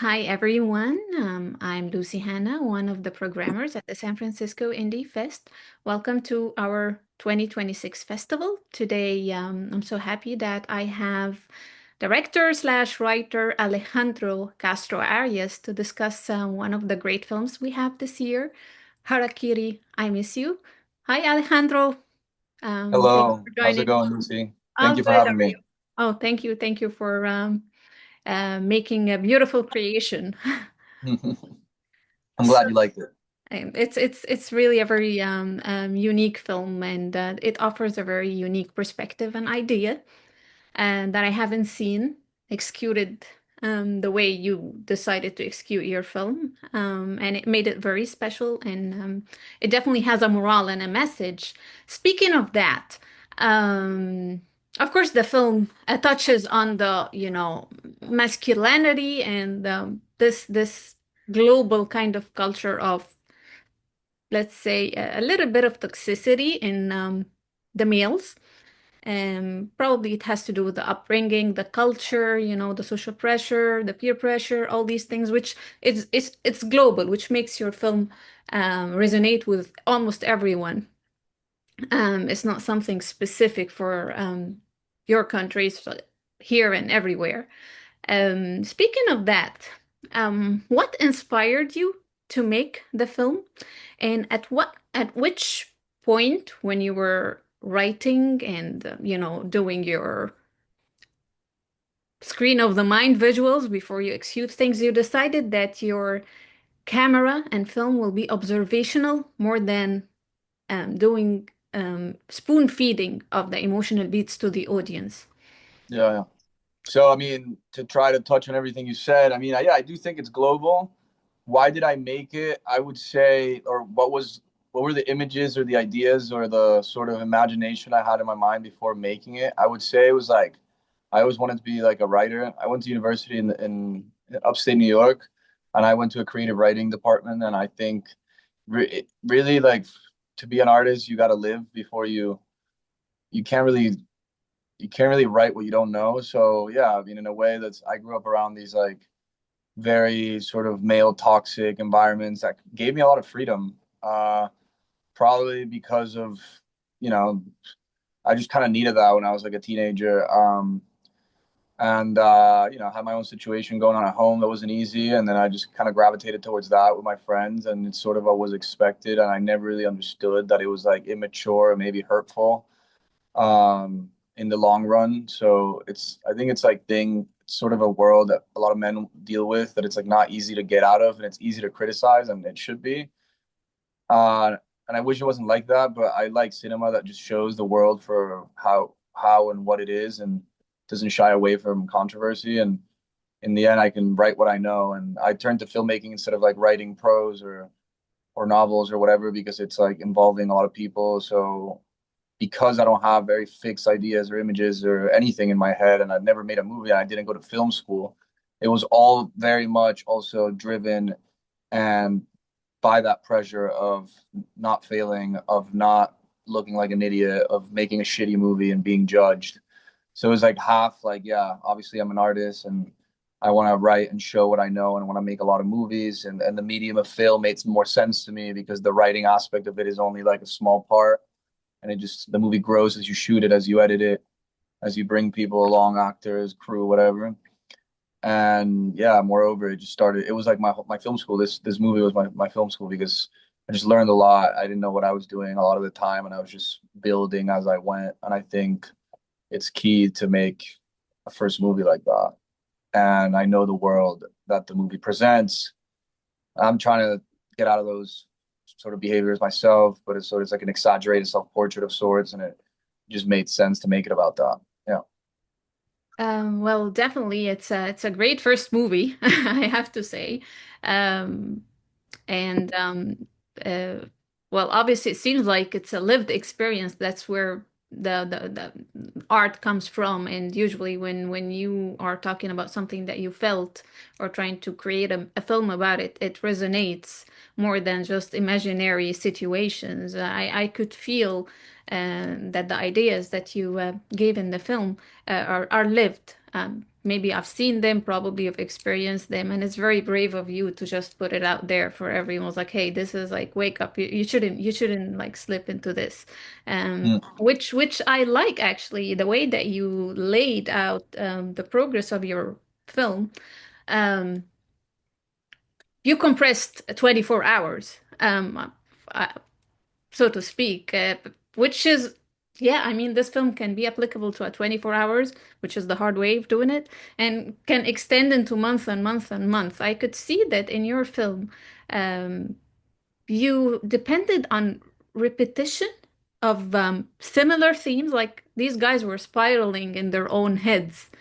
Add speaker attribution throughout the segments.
Speaker 1: Hi, everyone. I'm Lucy Hanna, one of the programmers at the San Francisco Indie Fest. Welcome to our 2026 festival. Today, I'm so happy that I have director slash writer Alejandro Castro Arias to discuss one of the great films we have this year, Harakiri, I Miss You. Hi, Alejandro. Thank you
Speaker 2: Hello,
Speaker 1: for
Speaker 2: how's it
Speaker 1: joining.
Speaker 2: going, Lucy? Thank
Speaker 1: I'm
Speaker 2: you for
Speaker 1: good. How
Speaker 2: having
Speaker 1: are you?
Speaker 2: me.
Speaker 1: Oh, thank you. Thank you for making a beautiful creation.
Speaker 2: I'm
Speaker 1: So
Speaker 2: glad you liked it.
Speaker 1: it's really a very unique film, and it offers a very unique perspective and idea, and that I haven't seen executed the way you decided to execute your film, and it made it very special, and it definitely has a moral and a message. Speaking of that, um, of course, the film touches on the masculinity and this global kind of culture of, let's say, a little bit of toxicity in the males. Probably it has to do with the upbringing, the culture, the social pressure, the peer pressure, all these things, which it's global, which makes your film resonate with almost everyone. It's not something specific for your countries, so here and everywhere. Speaking of that, what inspired you to make the film, and at which point when you were writing and doing your screen of the mind visuals before you execute things, you decided that your camera and film will be observational more than doing spoon feeding of the emotional beats to the audience.
Speaker 2: Yeah, yeah. So, I mean, to try to touch on everything you said, yeah, I do think it's global. Why did I make it? I would say, or what were the images or the ideas or the sort of imagination I had in my mind before making it? I would say it was like I always wanted to be like a writer. I went to university in upstate New York, and I went to a creative writing department, and I think really like to be an artist, you got to live before you can't really you can't really write what you don't know. So yeah, I mean, in a way, that's I grew up around these like very sort of male toxic environments that gave me a lot of freedom. Probably because of you know I just kind of needed that when I was like a teenager. And had my own situation going on at home that wasn't easy, and then I just kind of gravitated towards that with my friends, and it's sort of what was expected, and I never really understood that it was like immature or maybe hurtful in the long run. So I think it's like it's sort of a world that a lot of men deal with, that it's like not easy to get out of, and it's easy to criticize, and it should be. Uh, and I wish it wasn't like that, but I like cinema that just shows the world for how and what it is, and doesn't shy away from controversy. And in the end, I can write what I know, and I turned to filmmaking instead of like writing prose or novels or whatever, because it's like involving a lot of people. So because I don't have very fixed ideas or images or anything in my head, and I've never made a movie, and I didn't go to film school, it was all very much also driven and by that pressure of not failing, of not looking like an idiot, of making a shitty movie and being judged. So it was like half like, yeah, obviously I'm an artist and I want to write and show what I know and I want to make a lot of movies. And the medium of film makes more sense to me because the writing aspect of it is only like a small part. And the movie grows as you shoot it, as you edit it, as you bring people along, actors, crew, whatever. And yeah, moreover, it was like my film school. This movie was my film school because I just learned a lot. I didn't know what I was doing a lot of the time, and I was just building as I went. And I think it's key to make a first movie like that. And I know the world that the movie presents. I'm trying to get out of those sort of behaviors myself, but it's like an exaggerated self-portrait of sorts, and it just made sense to make it about that. Yeah.
Speaker 1: Well, definitely, it's a great first movie, I have to say. Um, and uh, well, obviously, it seems like it's a lived experience. That's where the art comes from. And usually, when you are talking about something that you felt or trying to create a film about it, it resonates more than just imaginary situations. I could feel that the ideas that you gave in the film are lived. maybe I've seen them, probably have experienced them, and it's very brave of you to just put it out there for everyone. It's like, hey, this is like, wake up. You shouldn't like slip into this.
Speaker 2: Mm.
Speaker 1: Which I like actually, the way that you laid out the progress of your film. Um, you compressed 24 hours, uh, so to speak, which is, yeah, I mean, this film can be applicable to a 24 hours, which is the hard way of doing it, and can extend into month and month and month. I could see that in your film, um, you depended on repetition of similar themes, like these guys were spiraling in their own heads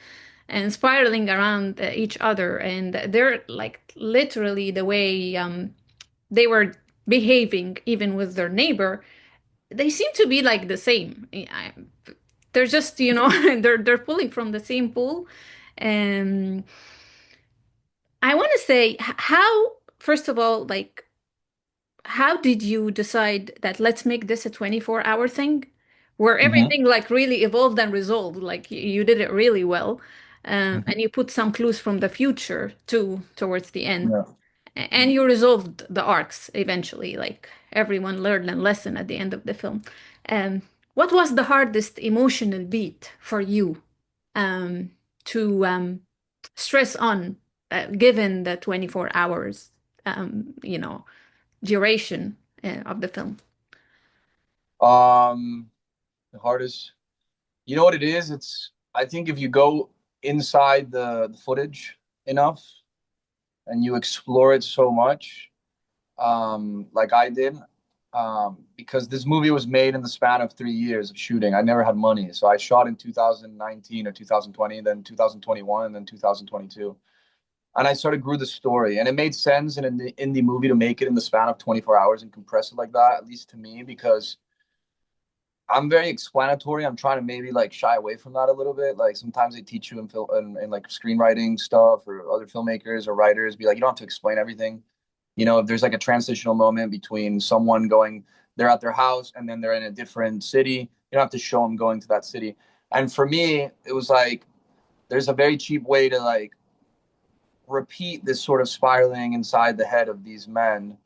Speaker 1: and spiraling around each other, and they're like literally the way they were behaving, even with their neighbor, they seem to be like the same. They're just, they're pulling from the same pool. And I want to say, how, first of all, like, how did you decide that let's make this a 24-hour thing, where
Speaker 2: Hmm.
Speaker 1: everything like really evolved and resolved? Like you did it really well,
Speaker 2: Hmm.
Speaker 1: and you put some clues from the future too towards the end.
Speaker 2: Yeah.
Speaker 1: And you resolved the arcs eventually, like everyone learned a lesson at the end of the film. What was the hardest emotional beat for you um, to stress on, given the 24 hours, duration of the film?
Speaker 2: The hardest. You know what it is? It's I think if you go inside the footage enough and you explore it so much, like I did, because this movie was made in the span of 3 years of shooting. I never had money, so I shot in 2019 or 2020, then 2021, and then 2022. And I sort of grew the story, and it made sense in an indie movie to make it in the span of 24 hours and compress it like that, at least to me, because I'm very explanatory. I'm trying to maybe like shy away from that a little bit. Like sometimes they teach you in film and like screenwriting stuff or other filmmakers or writers be like, you don't have to explain everything. If there's like a transitional moment between someone going, they're at their house and then they're in a different city. You don't have to show them going to that city. And for me, it was like there's a very cheap way to like repeat this sort of spiraling inside the head of these men,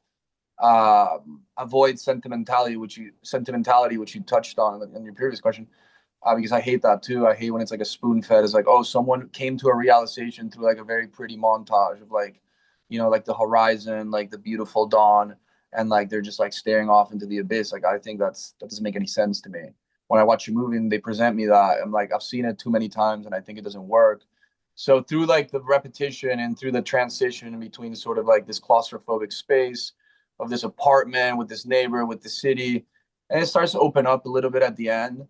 Speaker 2: avoid sentimentality, which you touched on in your previous question, because I hate that too. I hate when it's like a spoon fed. It's like, oh, someone came to a realization through like a very pretty montage of like, like the horizon, like the beautiful dawn, and like they're just like staring off into the abyss. Like I think that doesn't make any sense to me. When I watch a movie and they present me that, I'm like, I've seen it too many times and I think it doesn't work. So through like the repetition and through the transition in between sort of like this claustrophobic space of this apartment with this neighbor with the city, and it starts to open up a little bit at the end,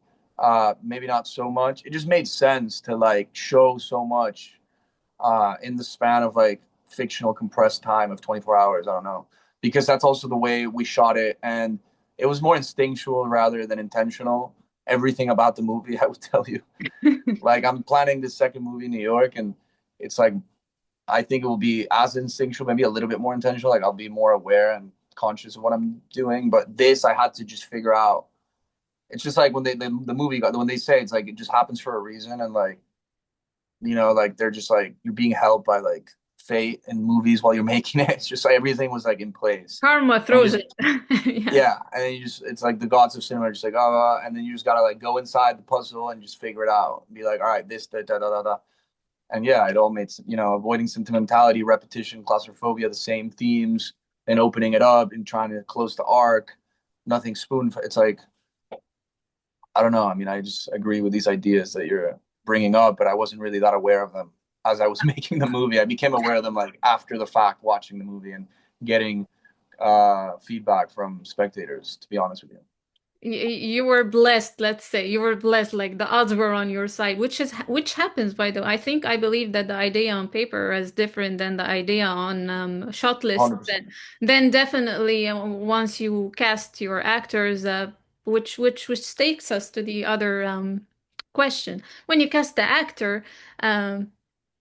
Speaker 2: maybe not so much. It just made sense to like show so much in the span of like fictional compressed time of 24 hours. I don't know, because that's also the way we shot it, and it was more instinctual rather than intentional. Everything about the movie, I would tell you. Like I'm planning this second movie in New York, and it's like I think it will be as instinctual, maybe a little bit more intentional. Like I'll be more aware and conscious of what I'm doing. But this, I had to just figure out. It's just like when the movie got when they say it's like it just happens for a reason, and like like they're just like you're being helped by like fate and movies while you're making it. It's just like everything was like in place,
Speaker 1: Karma
Speaker 2: and
Speaker 1: throws
Speaker 2: just
Speaker 1: it. Yeah.
Speaker 2: yeah, and then you just it's like the gods of cinema are just like and then you just gotta like go inside the puzzle and just figure it out. And be like, all right, this da da da da da. And yeah, it all made avoiding sentimentality, repetition, claustrophobia, the same themes, and opening it up and trying to close the arc. Nothing spoon. It's like I don't know. I mean, I just agree with these ideas that you're bringing up, but I wasn't really that aware of them as I was making the movie. I became aware of them like after the fact, watching the movie and getting feedback from spectators. To be honest with you.
Speaker 1: You were blessed, let's say. You were blessed, like the odds were on your side, which happens, by the way. I believe that the idea on paper is different than the idea on shot list.
Speaker 2: 100%.
Speaker 1: Then definitely, once you cast your actors, which takes us to the other question. When you cast the actor, um,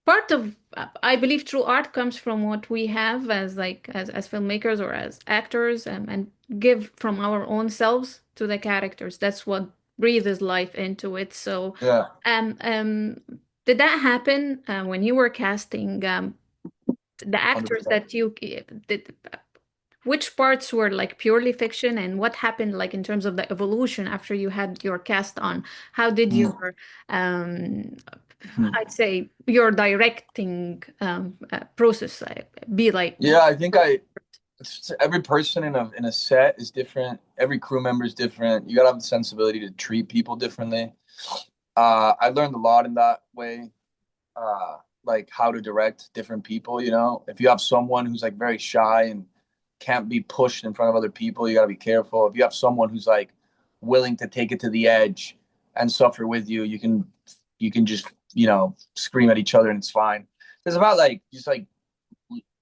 Speaker 1: part of I believe true art comes from what we have as like as filmmakers or as actors, and give from our own selves to the characters. That's what breathes life into it. So
Speaker 2: Yeah.
Speaker 1: um um Did that happen when you were casting the actors
Speaker 2: 100%.
Speaker 1: that you did? Which parts were like purely fiction, and what happened like in terms of the evolution after you had your cast on? How did your um,
Speaker 2: Mhm.
Speaker 1: I'd say your directing process be like?
Speaker 2: Yeah, I think every person in a set is different. Every crew member is different. You gotta have the sensibility to treat people differently. I learned a lot in that way. Like how to direct different people, you know. If you have someone who's like very shy and can't be pushed in front of other people, you gotta be careful. If you have someone who's like willing to take it to the edge and suffer with you, you can just, scream at each other and it's fine. It's about like just like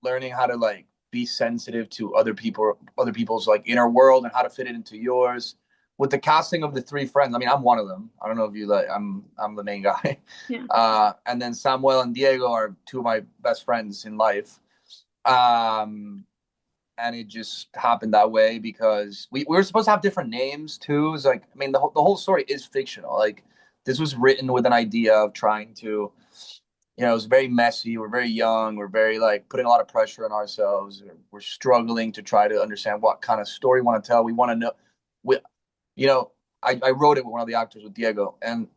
Speaker 2: learning how to like be sensitive to other people's like inner world and how to fit it into yours. With the casting of the three friends, I mean, I'm one of them. I don't know if you like. I'm the main guy.
Speaker 1: Yeah.
Speaker 2: And then Samuel and Diego are two of my best friends in life. Um, and it just happened that way because we were supposed to have different names too. It's like, I mean, the whole story is fictional. Like this was written with an idea of trying to, it was very messy. We're very young. We're very like putting a lot of pressure on ourselves. We're struggling to try to understand what kind of story we want to tell. We want to know. We, you know, I wrote it with one of the actors with Diego, and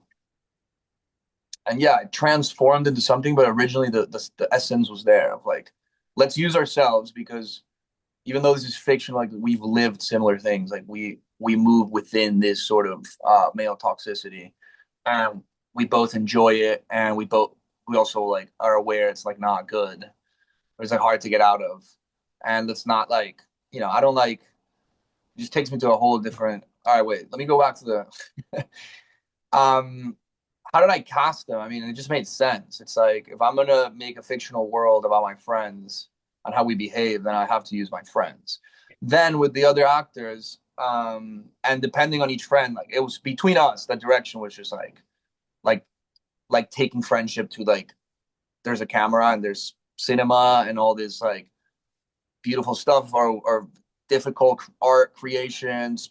Speaker 2: yeah, it transformed into something. But originally, the essence was there of like, let's use ourselves because even though this is fiction, like we've lived similar things. Like we move within this sort of male toxicity, and we both enjoy it, and we also like are aware it's like not good. It's like hard to get out of, and it's not like I don't like. It just takes me to a whole different. All right, wait. Let me go back to the. um, how did I cast them? I mean, it just made sense. It's like if I'm gonna make a fictional world about my friends and how we behave, then I have to use my friends. Then with the other actors, and depending on each friend, like it was between us, the direction was just like like taking friendship to like there's a camera and there's cinema and all this like beautiful stuff or difficult art creations,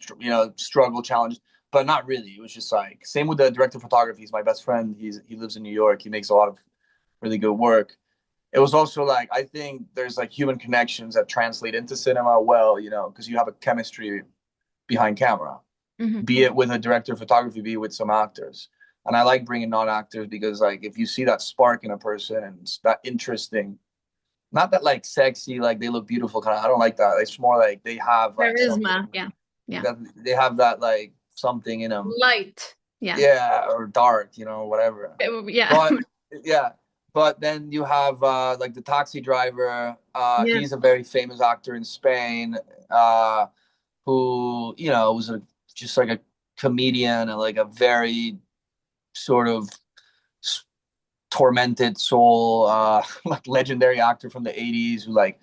Speaker 2: struggle challenges, but not really. It was just like same with the director of photography. He's my best friend. He lives in New York. He makes a lot of really good work. It was also like I think there's like human connections that translate into cinema well, because you have a chemistry behind camera,
Speaker 1: Hmm.
Speaker 2: be it with a director of photography, be it with some actors. And I like bringing non-actors because like if you see that spark in a person and it's that interesting, not that like sexy, like they look beautiful kind of. I don't like that. It's more like they have like
Speaker 1: Charisma.
Speaker 2: something
Speaker 1: Yeah. Yeah.
Speaker 2: that they have that like something in them.
Speaker 1: Light. Yeah.
Speaker 2: Yeah, or dark, whatever.
Speaker 1: Yeah.
Speaker 2: But yeah, but then you have like the taxi driver.
Speaker 1: Yeah.
Speaker 2: He's a very famous actor in Spain, uh, who was just like a comedian and like a very sort of tormented soul, like legendary actor from the '80s who like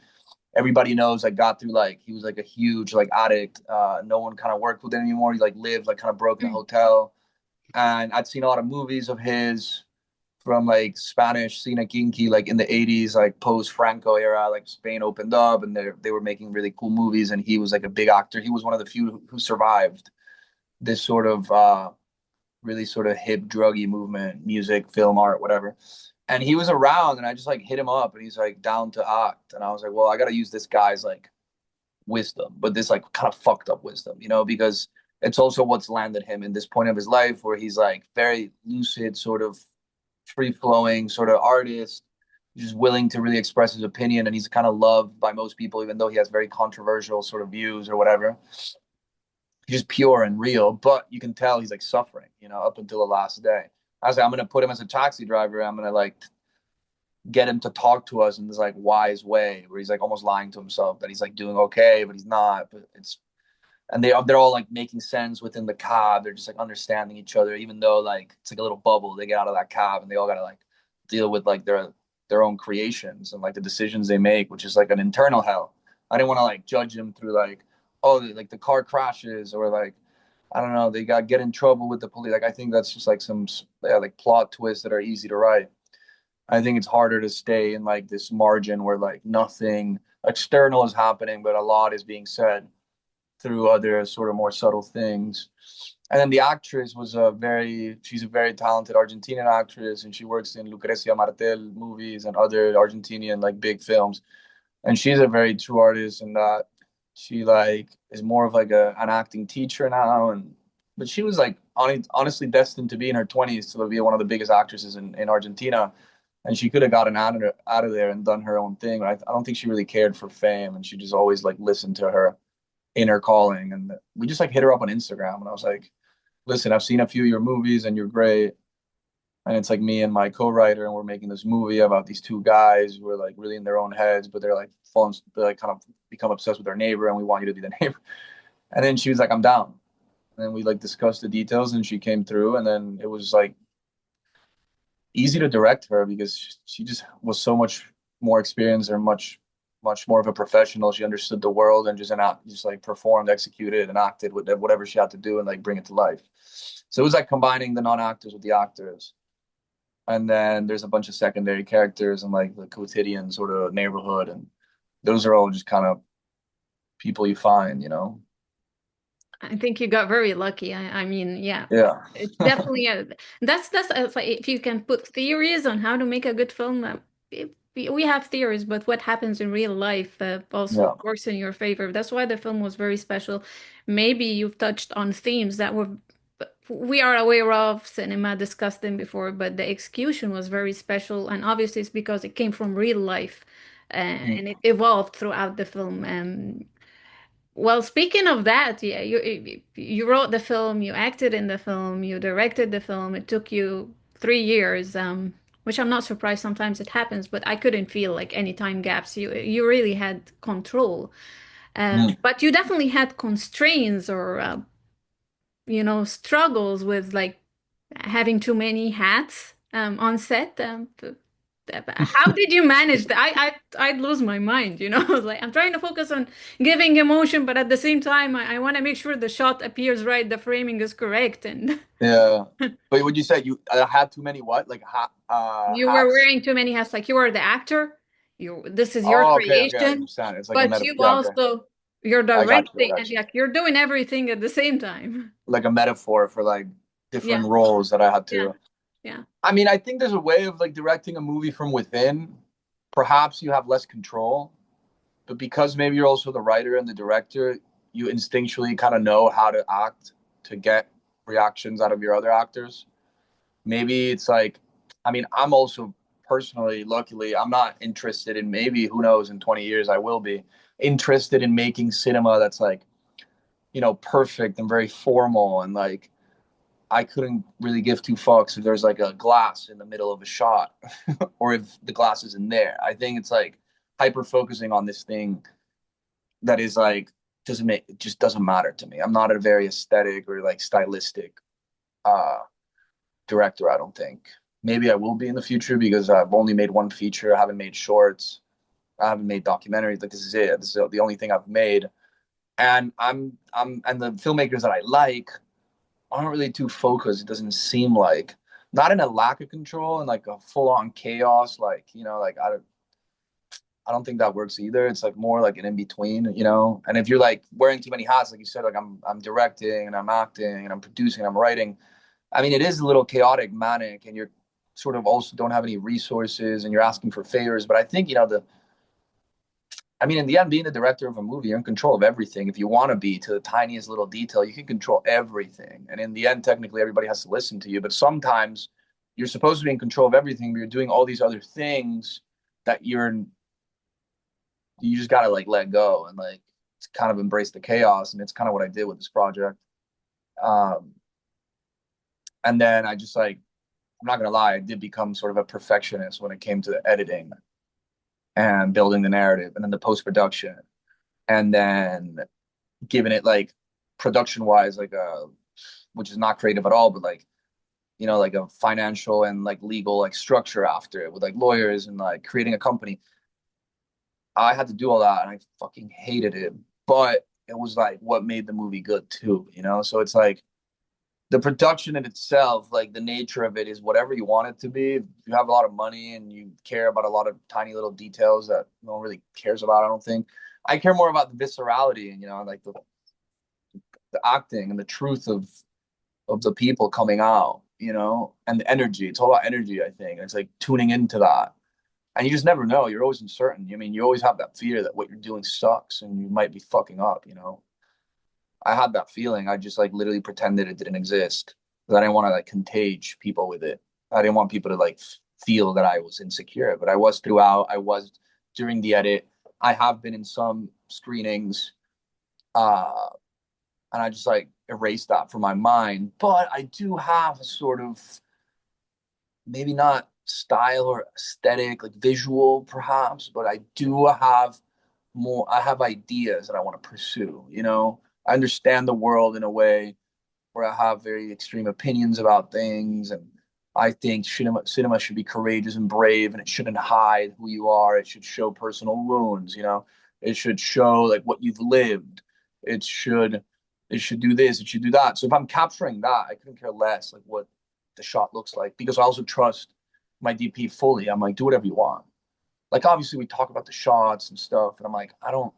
Speaker 2: everybody knows like got through like he was like a huge like addict. No one kind of worked with him anymore. He like lived like kind of broke in a
Speaker 1: Mm.
Speaker 2: hotel. And I'd seen a lot of movies of his from like Spanish Cine Kinky, like in the '80s, like post Franco era, like Spain opened up and they were making really cool movies. And he was like a big actor. He was one of the few who survived this sort of really sort of hip druggy movement, music, film, art, whatever. And he was around, and I just like hit him up, and he's like down to act, and I was like, well, I got to use this guy's like wisdom, but this like kind of fucked up wisdom, because it's also what's landed him in this point of his life where he's like very lucid, sort of free flowing, sort of artist, just willing to really express his opinion, and he's kind of loved by most people, even though he has very controversial sort of views or whatever. He's just pure and real, but you can tell he's like suffering, up until the last day. I was like, I'm gonna put him as a taxi driver. I'm gonna like get him to talk to us in this like wise way where he's like almost lying to himself that he's like doing okay, but he's not. But it's and they're all like making sense within the cab. They're just like understanding each other, even though like it's like a little bubble. They get out of that cab and they all gotta like deal with like their own creations and like the decisions they make, which is like an internal hell. I didn't want to like judge them through like, oh, like the car crashes or like I don't know, they got get in trouble with the police. Like I think that's just like some like plot twists that are easy to write. I think it's harder to stay in like this margin where like nothing external is happening, but a lot is being said through other sort of more subtle things. And then the actress was she's a very talented Argentinian actress, and she works in Lucrecia Martel movies and other Argentinian like big films. And she's a very true artist in that she like is more of like an acting teacher now. And but she was like honestly destined to be in her 20s to be one of the biggest actresses in Argentina. And she could have gotten out of there and done her own thing. I don't think she really cared for fame, and she just always like listened to her inner calling. And we just like hit her up on Instagram, and I was like, listen, I've seen a few of your movies and you're great. And it's like me and my co-writer, and we're making this movie about these two guys who are like really in their own heads, but they're like kind of become obsessed with their neighbor, and we want you to be the neighbor. And then she was like, I'm down. And then we like discussed the details, and she came through, and then it was like easy to direct her because she just was so much more experienced and much more of a professional. She understood the world and just like performed, executed, and acted with whatever she had to do and like bring it to life. So it was like combining the non-actors with the actors. And then there's a bunch of secondary characters and like the quotidian sort of neighborhood, and those are all just kind of people you find, you know.
Speaker 1: I think you got very lucky. I mean, yeah,
Speaker 2: Yeah.
Speaker 1: it's definitely that's like, if you can put theories on how to make a good film, we have theories, but what happens in real life also
Speaker 2: Yeah.
Speaker 1: works in your favor. That's why the film was very special. Maybe you've touched on themes that we are aware of, cinema discussed them before, but the execution was very special, and obviously it's because it came from real life,
Speaker 2: Mm.
Speaker 1: and it evolved throughout the film. Well, speaking of that, yeah, you wrote the film, you acted in the film, you directed the film. It took you 3 years, which I'm not surprised. Sometimes it happens, but I couldn't feel like any time gaps. You really had control,
Speaker 2: Mm.
Speaker 1: but you definitely had constraints or struggles with like having too many hats on set. How did you manage that? I'd lose my mind, you know. I was like, I'm trying to focus on giving emotion, but at the same time, I want to make sure the shot appears right, the framing is correct, and
Speaker 2: Yeah. But would you say you had too many what? Like
Speaker 1: you were
Speaker 2: hats?
Speaker 1: wearing too many hats. Like you were the actor, this is your
Speaker 2: Oh, okay, okay, I
Speaker 1: creation,
Speaker 2: understand. It's like a
Speaker 1: but
Speaker 2: meta.
Speaker 1: you
Speaker 2: Yeah, okay.
Speaker 1: also you're
Speaker 2: I got you. I
Speaker 1: directing
Speaker 2: got
Speaker 1: and
Speaker 2: you.
Speaker 1: like you're doing everything at the same time.
Speaker 2: Like a metaphor for like
Speaker 1: Yeah,
Speaker 2: different roles that I had
Speaker 1: yeah,
Speaker 2: to.
Speaker 1: yeah.
Speaker 2: I mean, I think there's a way of like directing a movie from within. Perhaps you have less control, but because maybe you're also the writer and the director, you instinctually kind of know how to act to get reactions out of your other actors. Maybe it's like, I mean, I'm also personally, luckily, I'm not interested in, maybe who knows, in 20 years I will be interested in making cinema that's like, perfect and very formal, and like I couldn't really give two fucks if there's like a glass in the middle of a shot or if the glass isn't there. I think it's like hyper focusing on this thing that is like doesn't make it just doesn't matter to me. I'm not a very aesthetic or like stylistic uh director, I don't think. Maybe I will be in the future because I've only made one feature. I haven't made shorts. I haven't made documentaries. Like this is it. This is the only thing I've made. And and the filmmakers that I like aren't really too focused. It doesn't seem like not in a lack of control and like a full on chaos. Like like I don't think that works either. It's like more like an in between. And if you're like wearing too many hats, like you said, like I'm directing and I'm acting and I'm producing and I'm writing. I mean, it is a little chaotic, manic, and you're sort of also don't have any resources and you're asking for favors. But I think I mean, in the end, being the director of a movie, you're in control of everything. If you want to be to the tiniest little detail, you can control everything. And in the end, technically, everybody has to listen to you. But sometimes you're supposed to be in control of everything, but you're doing all these other things that you just gotta like let go and like kind of embrace the chaos. And it's kind of what I did with this project. Um, and then I just like I'm not gonna lie, I did become sort of a perfectionist when it came to the editing and building the narrative, and then the post production, and then giving it like production wise, like which is not creative at all, but like like a financial and like legal like structure after it with like lawyers and like creating a company. I had to do all that, and I fucking hated it, but it was like what made the movie good too. So it's like the production in itself, like the nature of it is whatever you want it to be. If you have a lot of money and you care about a lot of tiny little details that no one really cares about, I don't think. I care more about the viscerality and like the acting and the truth of of the people coming out, you know, and the energy. It's all about energy, I think. It's like tuning into that. And you just never know. You're always uncertain. I mean, you always have that fear that what you're doing sucks and you might be fucking up, you know. I had that feeling. I just like literally pretended it didn't exist because I didn't want to like contage people with it. I didn't want people to like feel that I was insecure, but I was throughout. I was during the edit. I have been in some screenings, uh, and I just like erased that from my mind. But I do have a sort of maybe not style or aesthetic, like visual perhaps, but I do have more, I have ideas that I want to pursue, you know? I understand the world in a way where I have very extreme opinions about things. And I think cinema should be courageous and brave, and it shouldn't hide who you are. It should show personal wounds, you know? It should show like what you've lived. It should it should do this, it should do that. So if I'm capturing that, I couldn't care less like what the shot looks like because I also trust my DP fully. I'm like, do whatever you want. Like obviously we talk about the shots and stuff, and I'm like, I don't,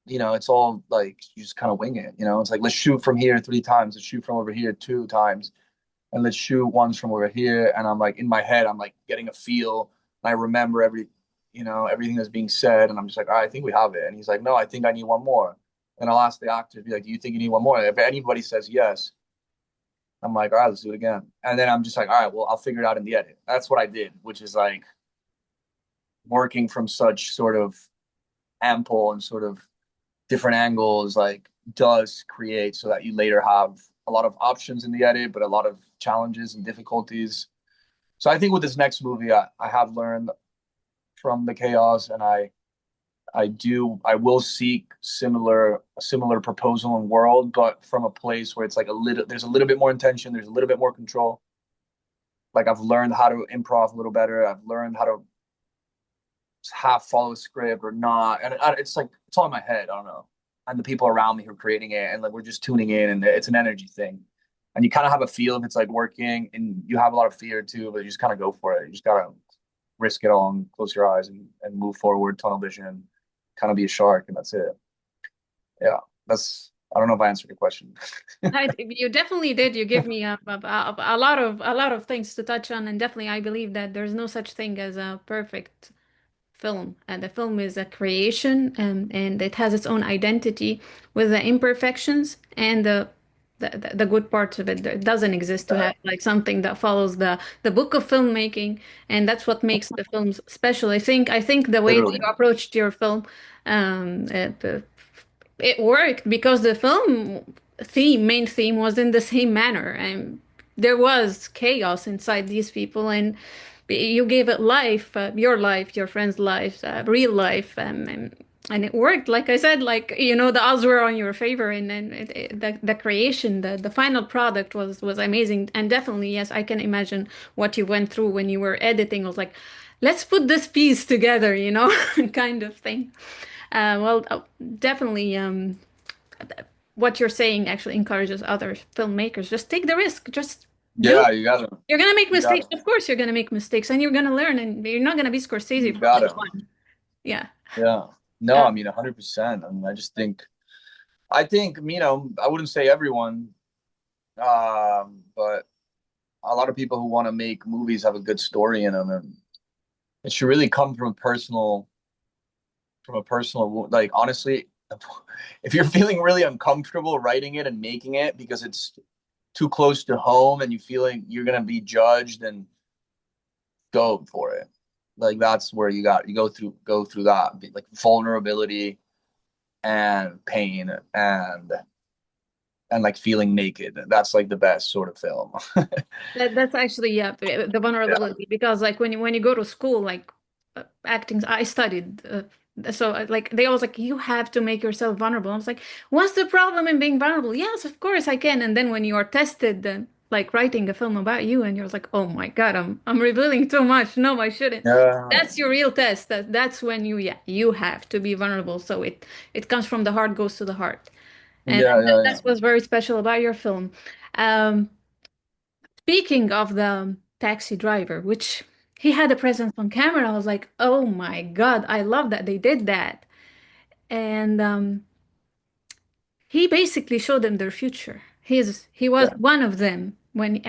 Speaker 2: you know, it's all like you just kind of wing it. You know, it's like let's shoot from here 3 times, let's shoot from over here 2 times, and let's shoot once from over here. And I'm like in my head, I'm like getting a feel, and I remember everything that's being said, and I'm just like, all right, I think we have it. And he's like, no, I think I need one more. And I'll ask the actor, be like, do you think you need one more? And if anybody says yes, I'm like, all right, let's do it again. And then I'm just like, all right, well, I'll figure it out in the edit. That's what I did, which is like working from such sort of ample and sort of different angles, like does create so that you later have a lot of options in the edit, but a lot of challenges and difficulties. So I think with this next movie, I have learned from the chaos, and I will seek a similar proposal and world, but from a place where it's like there's a little bit more intention, there's a little bit more control. Like I've learned how to improv a little better. I've learned how to half follow a script or not, and it's like it's all in my head. I don't know, and the people around me who are creating it, and like we're just tuning in, and it's an energy thing, and you kind of have a feel if it's like working, and you have a lot of fear too, but you just kind of go for it. You just gotta risk it all and close your eyes and move forward, tunnel vision, kind of be a shark, and that's it. Yeah, that's. I don't know if I answered your question.
Speaker 1: You definitely did. You give me a lot of things to touch on, and definitely I believe that there's no such thing as a perfect film. And the film is a creation, and it has its own identity with the imperfections and the good parts of it. It doesn't exist to
Speaker 2: Yeah,
Speaker 1: have like something that follows the book of filmmaking, and that's what makes the films special. I think the way that
Speaker 2: literally.
Speaker 1: you approached your film, um, uh, it worked because the main theme was in the same manner, and there was chaos inside these people, and you gave it life, your life, your friend's life, real life, and it worked. Like I said, like the odds were on your favor, and the creation, the final product was amazing, and definitely yes, I can imagine what you went through when you were editing. I was like, let's put this piece together, kind of thing. Well, definitely. What you're saying actually encourages other filmmakers. Just take the risk. Just do.
Speaker 2: Yeah, you gotta,
Speaker 1: You're gonna make
Speaker 2: you
Speaker 1: mistakes.
Speaker 2: gotta,
Speaker 1: Of course, you're gonna make mistakes, and you're gonna learn. And you're not gonna be Scorsese
Speaker 2: you
Speaker 1: from day
Speaker 2: gotta.
Speaker 1: one. Yeah.
Speaker 2: Yeah. No,
Speaker 1: Uh,
Speaker 2: I mean 100%. I mean, I think, I wouldn't say everyone, but a lot of people who want to make movies have a good story in them, and it should really come from a personal, like honestly, if you're feeling really uncomfortable writing it and making it because it's too close to home and you feel like you're gonna be judged, and go for it. Like that's where you go through that like vulnerability and pain and like feeling naked. That's like the best sort of film.
Speaker 1: that's actually, yeah, the
Speaker 2: Yeah.
Speaker 1: vulnerability, because like when you go to school, like acting, I studied, so like they always like, you have to make yourself vulnerable. I was like, what's the problem in being vulnerable? Yes, of course I can. And then when you are tested, like writing a film about you, and you're like, oh my God, I'm revealing too much. No, I shouldn't.
Speaker 2: Yeah.
Speaker 1: That's your real test. That's when you have to be vulnerable. So it comes from the heart, goes to the heart. And
Speaker 2: Yeah, yeah,
Speaker 1: that's
Speaker 2: yeah.
Speaker 1: what's very special about your film. Um, Speaking of the taxi driver, which he had a presence on camera, I was like, oh my God, I love that they did that. And he basically showed them their future. He was
Speaker 2: Yeah.
Speaker 1: one of them when,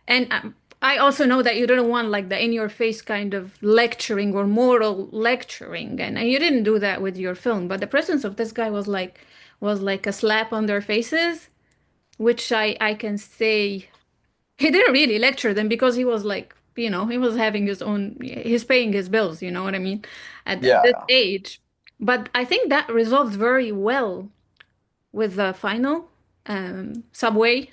Speaker 1: and I also know that you didn't want like the in your face kind of lecturing or moral lecturing, and you didn't do that with your film. But the presence of this guy was like a slap on their faces, which I can say he didn't really lecture them because he was like, he was having his own, he's paying his bills, you know what I mean, at
Speaker 2: Yeah.
Speaker 1: this
Speaker 2: Yeah.
Speaker 1: age. But I think that resolved very well with the final subway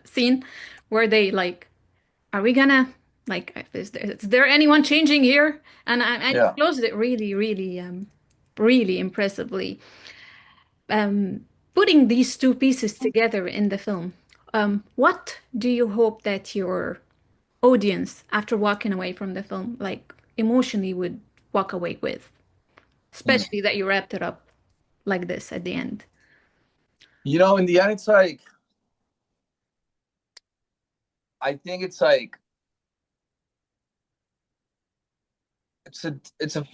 Speaker 1: scene where they like, are we gonna like, is there anyone changing here? And I
Speaker 2: Yeah.
Speaker 1: closed it really, really, really impressively. Um, Putting these two pieces together in the film. What do you hope that your audience, after walking away from the film, like emotionally would walk away with?
Speaker 2: Mm.
Speaker 1: Especially that you wrapped it up like this at the end.
Speaker 2: In the end, it's like I think it's like it's a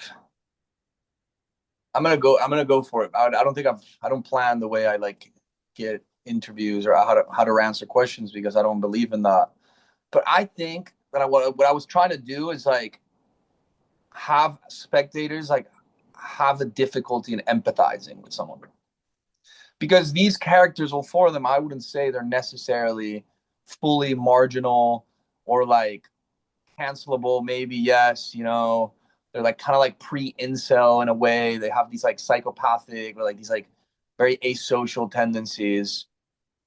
Speaker 2: I'm gonna go for it. I don't think I don't plan the way I like get interviews or how to answer questions because I don't believe in that. But I think that what I was trying to do is like have spectators like have a difficulty in empathizing with someone because these characters, all four of them, I wouldn't say they're necessarily fully marginal or like cancelable. Maybe yes, they're like kind of like pre-incel in a way. They have these like psychopathic or like these like very asocial tendencies.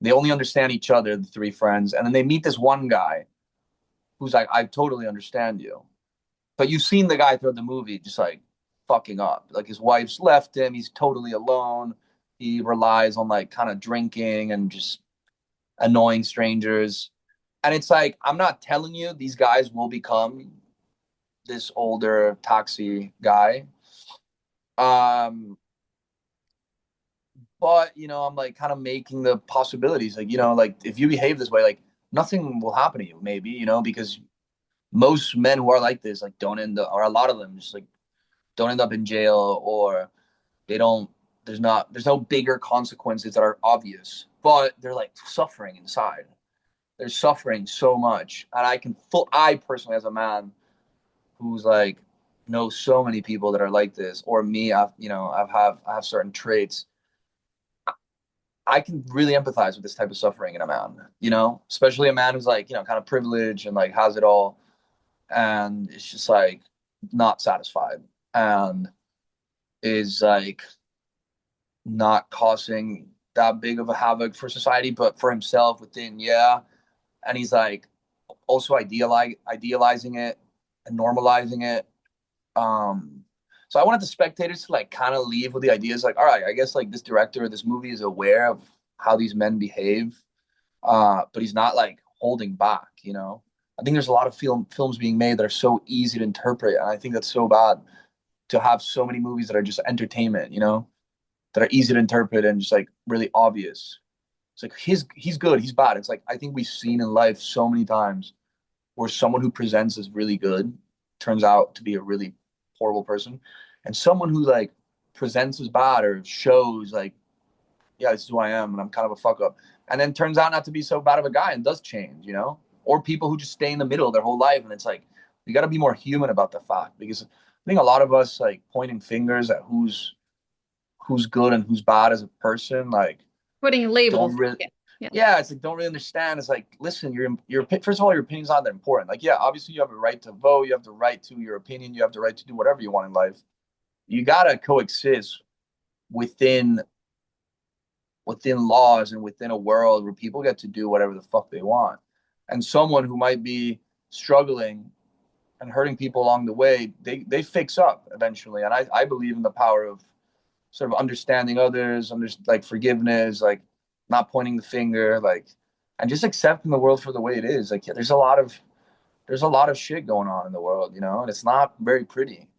Speaker 2: They only understand each other, the three friends, and then they meet this one guy who's like, I totally understand you. But you've seen the guy throughout the movie just like fucking up. Like his wife's left him. He's totally alone. He relies on like kind of drinking and just annoying strangers. And it's like, I'm not telling you these guys will become this older taxi guy. Um, but I'm like kind of making the possibilities. Like, like if you behave this way, like nothing will happen to you, maybe, because most men who are like this, like don't end up, or a lot of them just like don't end up in jail or they don't there's no bigger consequences that are obvious, but they're like suffering inside. They're suffering so much. And I personally as a man who's like know so many people that are like this, or me, I have certain traits. I can really empathize with this type of suffering in a man, especially a man who's like, kind of privileged and like has it all and it's just like not satisfied and is like not causing that big of a havoc for society, but for himself within, yeah. And he's like also idealizing it and normalizing it. So I wanted the spectators to like kind of leave with the ideas like, all right, I guess like this director of this movie is aware of how these men behave, but he's not like holding back. I think there's a lot of films being made that are so easy to interpret, and I think that's so bad to have so many movies that are just entertainment. That are easy to interpret and just like really obvious. It's like he's good, he's bad. It's like I think we've seen in life so many times where someone who presents as really good turns out to be a really horrible person, and someone who like presents as bad or shows like, yeah, this is who I am and I'm kind of a fuck up, and then turns out not to be so bad of a guy and does change, or people who just stay in the middle their whole life, and it's like we got to be more human about the fact because I think a lot of us like pointing fingers at who's good and who's bad as a person, like
Speaker 1: Putting
Speaker 2: don't
Speaker 1: labels.
Speaker 2: really,
Speaker 1: Yeah. Yeah.
Speaker 2: yeah, it's like don't really understand. It's like, listen, your first of all, your opinion's not that important. Like, yeah, obviously you have a right to vote, you have the right to your opinion, you have the right to do whatever you want in life. You gotta coexist within laws and within a world where people get to do whatever the fuck they want. And someone who might be struggling and hurting people along the way, they fix up eventually. And I believe in the power of sort of understanding others, like forgiveness, like not pointing the finger, like and just accepting the world for the way it is. Like there's a lot of shit going on in the world, and it's not very pretty.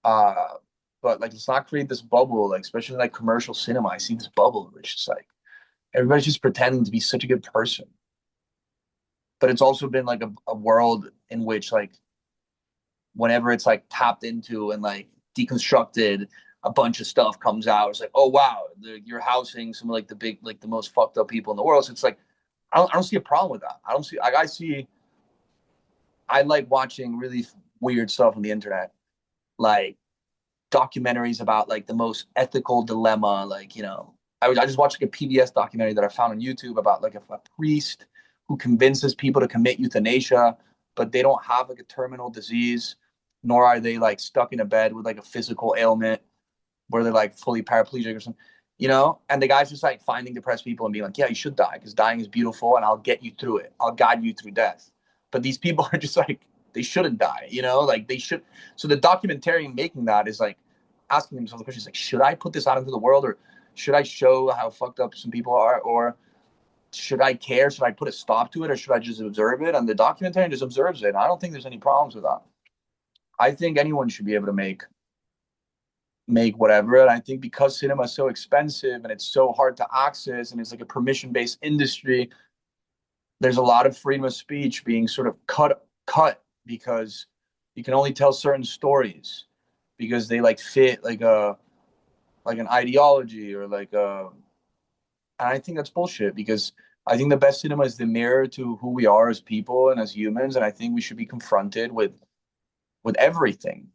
Speaker 2: Uh, but like let's not create this bubble, like especially like commercial cinema. I see this bubble which is like everybody's just pretending to be such a good person. But it's also been like a world in which like whenever it's like tapped into and like deconstructed a bunch of stuff comes out. It's like, oh wow, you're housing some of like the big, like the most fucked up people in the world. So it's like, I don't see a problem with that. I don't see, like, I like watching really weird stuff on the internet, like documentaries about like the most ethical dilemma. Like, I just watched like a PBS documentary that I found on YouTube about like a priest who convinces people to commit euthanasia, but they don't have like a terminal disease, nor are they like stuck in a bed with like a physical ailment where they're like fully paraplegic or something, And the guy's just like finding depressed people and being like, yeah, you should die because dying is beautiful and I'll get you through it. I'll guide you through death. But these people are just like, they shouldn't die, like they should. So the documentarian making that is like asking themselves the question, like, should I put this out into the world, or should I show how fucked up some people are, or should I care? Should I put a stop to it, or should I just observe it? And the documentarian just observes it. And I don't think there's any problems with that. I think anyone should be able to make whatever. And I think because cinema is so expensive and it's so hard to access and it's like a permission based industry, there's a lot of freedom of speech being sort of cut because you can only tell certain stories because they like fit like an ideology or like a. And I think that's bullshit because I think the best cinema is the mirror to who we are as people and as humans, and I think we should be confronted with everything.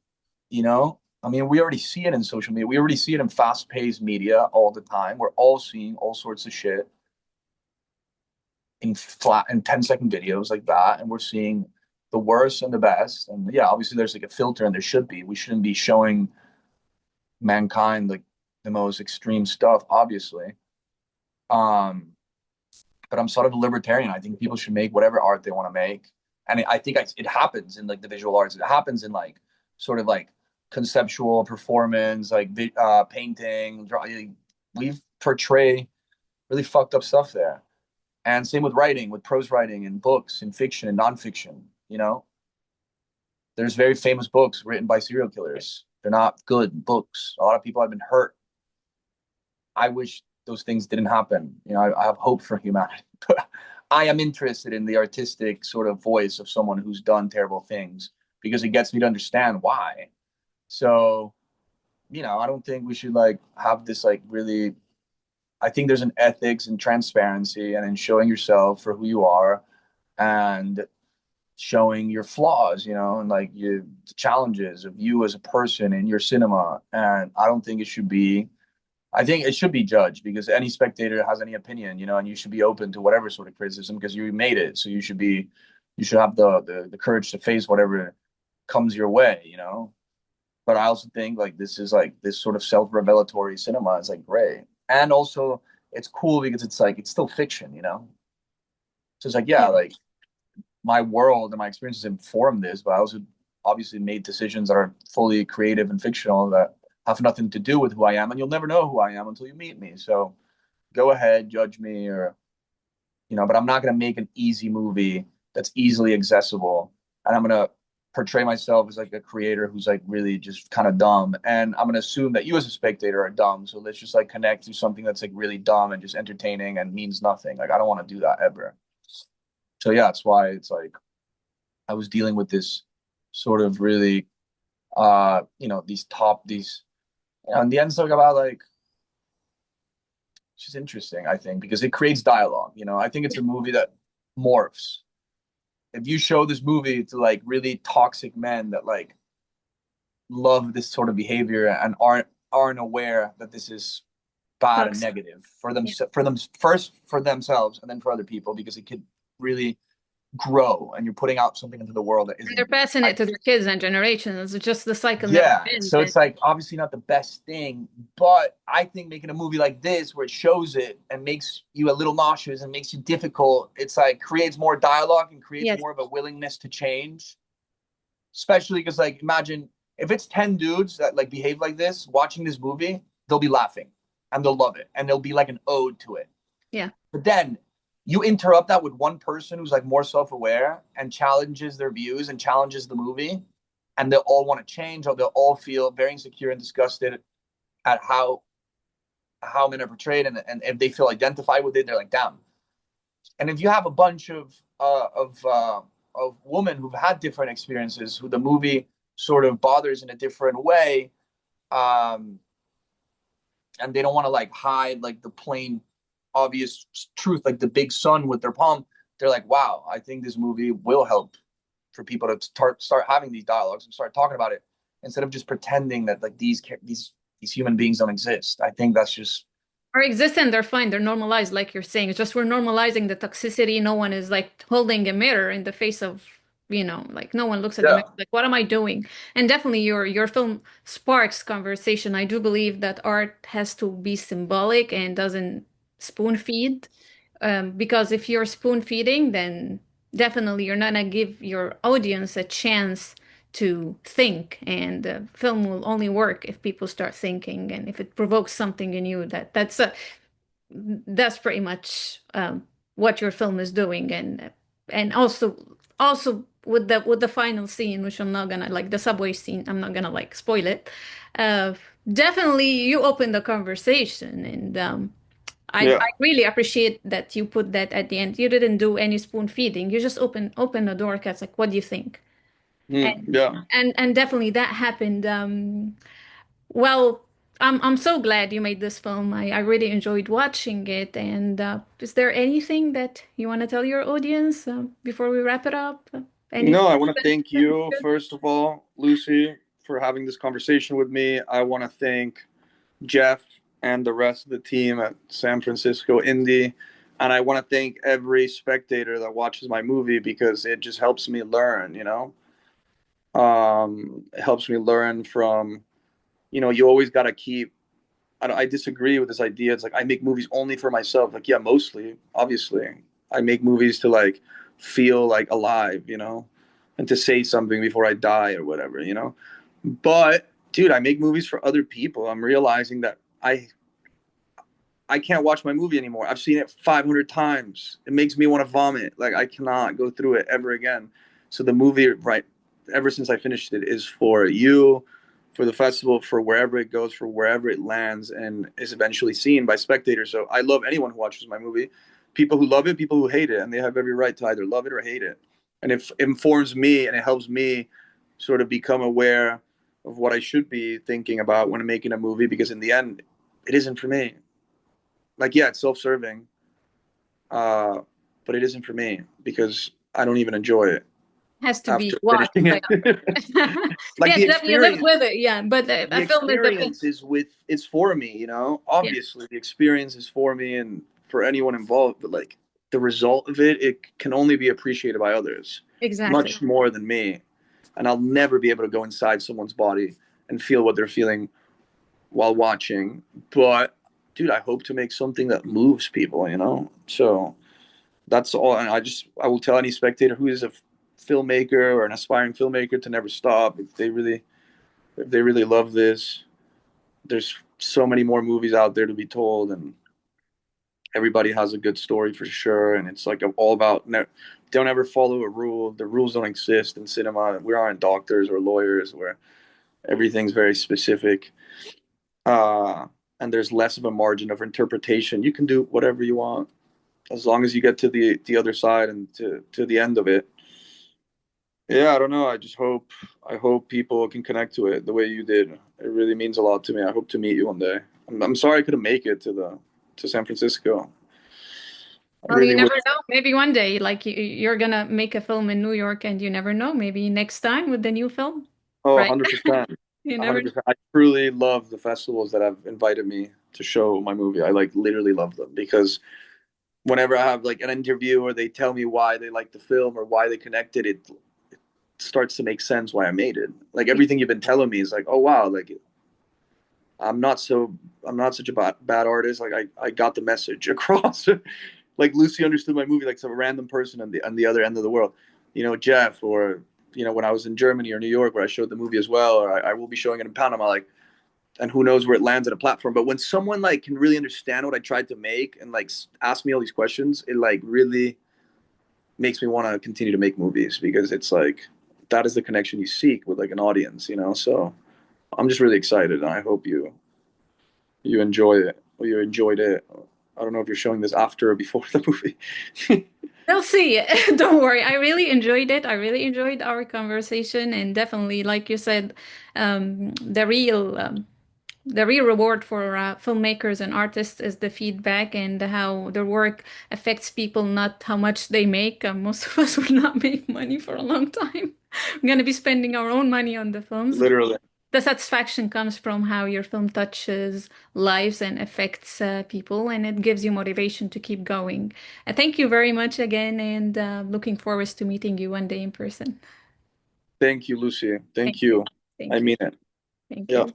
Speaker 2: I mean, we already see it in social media. We already see it in fast-paced media all the time. We're all seeing all sorts of shit in flat and 10-second videos like that, and we're seeing the worst and the best. And yeah, obviously there's like a filter, and there should be. We shouldn't be showing mankind like the most extreme stuff, obviously. Um, but I'm sort of a libertarian. I think people should make whatever art they want to make, and I think it happens in like the visual arts. It happens in like sort of like conceptual performance, like painting. We portray really fucked up stuff there, and same with writing, with prose writing and books and fiction and nonfiction. There's very famous books written by serial killers. They're not good books. A lot of people have been hurt. I wish those things didn't happen. I have hope for humanity. But I am interested in the artistic sort of voice of someone who's done terrible things because it gets me to understand why. So, I don't think we should like have this like really. I think there's an ethics and transparency and in showing yourself for who you are and showing your flaws, and like your challenges of you as a person in your cinema. And I don't think it should be I think it should be judged because any spectator has any opinion, and you should be open to whatever sort of criticism because you made it. So you should have the courage to face whatever comes your way. But I also think like this is like this sort of self-revelatory cinema is like great. And also it's cool because it's like it's still fiction. So it's like, yeah,
Speaker 1: Yeah.
Speaker 2: like my world and my experiences inform this, but I also obviously made decisions that are fully creative and fictional that have nothing to do with who I am, and you'll never know who I am until you meet me. So go ahead, judge me, or but I'm not gonna make an easy movie that's easily accessible, and I'm gonna portray myself as like a creator who's like really just kind of dumb, and I'm gonna assume that you as a spectator are dumb. So let's just like connect to something that's like really dumb and just entertaining and means nothing. Like I don't want to do that ever. So yeah, that's why it's like I was dealing with this sort of really these in the end it's like about like it's just interesting, I think, because it creates dialogue. I think it's a movie that morphs. If you show this movie to like really toxic men that like love this sort of behavior and aren't aware that this is bad and
Speaker 1: Toxic.
Speaker 2: negative for them
Speaker 1: Yeah.
Speaker 2: first for themselves and then for other people because it could really grow and you're putting out something into the world that
Speaker 1: And they're
Speaker 2: isn't
Speaker 1: passing it to their kids and generations. It's just the cycle never
Speaker 2: yeah,
Speaker 1: ends.
Speaker 2: so it's like obviously not the best thing, but I think making a movie like this where it shows it and makes you a little nauseous and makes you difficult, it's like creates more dialogue and creates
Speaker 1: Yes.
Speaker 2: more of a willingness to change. Especially because like imagine if it's 10 dudes that like behave like this watching this movie, they'll be laughing and they'll love it and they'll be like an ode to it.
Speaker 1: Yeah.
Speaker 2: But then you interrupt that with one person who's like more self-aware and challenges their views and challenges the movie, and they'll all want to change or they'll all feel very insecure and disgusted at how men are portrayed, and if they feel identified with it, they're like, damn. And if you have a bunch of women who've had different experiences, who the movie sort of bothers in a different way, and they don't want to like hide like the plain obvious truth, like the big sun with their palm. They're like, wow, I think this movie will help for people to start having these dialogues and start talking about it instead of just pretending that like these human beings don't exist. I think that's just
Speaker 1: Are existent, they're fine, they're normalized, like you're saying. It's just we're normalizing the toxicity. No one is like holding a mirror in the face of, like no one looks at the
Speaker 2: yeah
Speaker 1: mirror, like, what am I doing? And definitely your film sparks conversation. I do believe that art has to be symbolic and doesn't spoon feed. Because if you're spoon feeding, then definitely you're not gonna give your audience a chance to think. And film will only work if people start thinking and if it provokes something in you. That's pretty much what your film is doing. And also with the final scene, which I'm not gonna like the subway scene. I'm not gonna like spoil it. Uh, Definitely, you open the conversation, and I
Speaker 2: yeah
Speaker 1: really appreciate that you put that at the end. You didn't do any spoon feeding. You just open the door, cats. Like, what do you think? And
Speaker 2: yeah.
Speaker 1: and definitely that happened. Well, I'm so glad you made this film. I really enjoyed watching it. And is there anything that you want to tell your audience before we wrap it up?
Speaker 2: No,
Speaker 1: Anything
Speaker 2: I want to thank
Speaker 1: that
Speaker 2: you
Speaker 1: good?
Speaker 2: first of all, Lucy, for having this conversation with me. I want to thank Jeff and the rest of the team at San Francisco Indie. And I want to thank every spectator that watches my movie because it just helps me learn, you know? It helps me learn from, you always got to keep. I disagree with this idea. It's like I make movies only for myself. Like, yeah, mostly, obviously. I make movies to like feel like alive, and to say something before I die or whatever. But dude, I make movies for other people. I'm realizing that I can't watch my movie anymore. I've seen it 500 times. It makes me want to vomit. Like I cannot go through it ever again. So the movie, right, ever since I finished it, is for you, for the festival, for wherever it goes, for wherever it lands, and is eventually seen by spectators. So I love anyone who watches my movie. People who love it, people who hate it, and they have every right to either love it or hate it. And it informs me and it helps me sort of become aware of what I should be thinking about when I'm making a movie. Because in the end, it isn't for me. Like, yeah, it's self-serving, uh, but it isn't for me because I don't even enjoy it
Speaker 1: Has to
Speaker 2: after
Speaker 1: be watched
Speaker 2: finishing
Speaker 1: by
Speaker 2: it.
Speaker 1: others.
Speaker 2: Like
Speaker 1: Yeah,
Speaker 2: the
Speaker 1: Jeff, you live
Speaker 2: experience,
Speaker 1: with it. Yeah, but
Speaker 2: the
Speaker 1: a film is a film.
Speaker 2: experience is for me.
Speaker 1: Yeah,
Speaker 2: Obviously the experience is for me and for anyone involved. But like the result of it can only be appreciated by others
Speaker 1: exactly.
Speaker 2: much more than me. And I'll never be able to go inside someone's body and feel what they're feeling while watching. But dude, I hope to make something that moves people. So that's all. And I will tell any spectator who is a filmmaker or an aspiring filmmaker to never stop. If they really love this, there's so many more movies out there to be told, and everybody has a good story for sure. And it's like all about don't ever follow a rule. The rules don't exist in cinema. We aren't doctors or lawyers where everything's very specific. Uh, and there's less of a margin of interpretation. You can do whatever you want as long as you get to the other side and to the end of it. Yeah, I don't know. I hope people can connect to it the way you did. It really means a lot to me. I hope to meet you one day. I'm sorry I couldn't make it to San Francisco. I
Speaker 1: Well, you
Speaker 2: really
Speaker 1: never
Speaker 2: would.
Speaker 1: know. Maybe one day, like you're gonna make a film in New York, and you never know. Maybe next time with the new film,
Speaker 2: Oh,
Speaker 1: right?
Speaker 2: 100%.
Speaker 1: You never know.
Speaker 2: 100%. I truly love the festivals that have invited me to show my movie. I like literally love them because whenever I have like an interview or they tell me why they like the film or why they connected, it starts to make sense why I made it. Like everything you've been telling me is like, oh wow, like I'm not so I'm not such a bad artist. Like I got the message across. Like Lucy understood my movie like some random person on the other end of the world. Jeff, or when I was in Germany or New York where I showed the movie as well, or I will be showing it in Panama. Like, and who knows where it lands on a platform. But when someone like can really understand what I tried to make and like ask me all these questions, it like really makes me want to continue to make movies because it's like that is the connection you seek with like an audience. So I'm just really excited, and I hope you enjoy it or you enjoyed it. I don't know if you're showing this after or before the movie.
Speaker 1: They'll see. Don't worry. I really enjoyed it. I really enjoyed our conversation, and definitely, like you said, the real the real reward for filmmakers and artists is the feedback and how their work affects people, not how much they make. Most of us will not make money for a long time. We're going to be spending our own money on the films.
Speaker 2: Literally.
Speaker 1: The satisfaction comes from how your film touches lives and affects people, and it gives you motivation to keep going. Thank you very much again, and looking forward to meeting you one day in person.
Speaker 2: Thank you, Lucy.
Speaker 1: Thank
Speaker 2: Thank you. I
Speaker 1: thank you.
Speaker 2: mean it.
Speaker 1: Thank
Speaker 2: Yeah.
Speaker 1: you.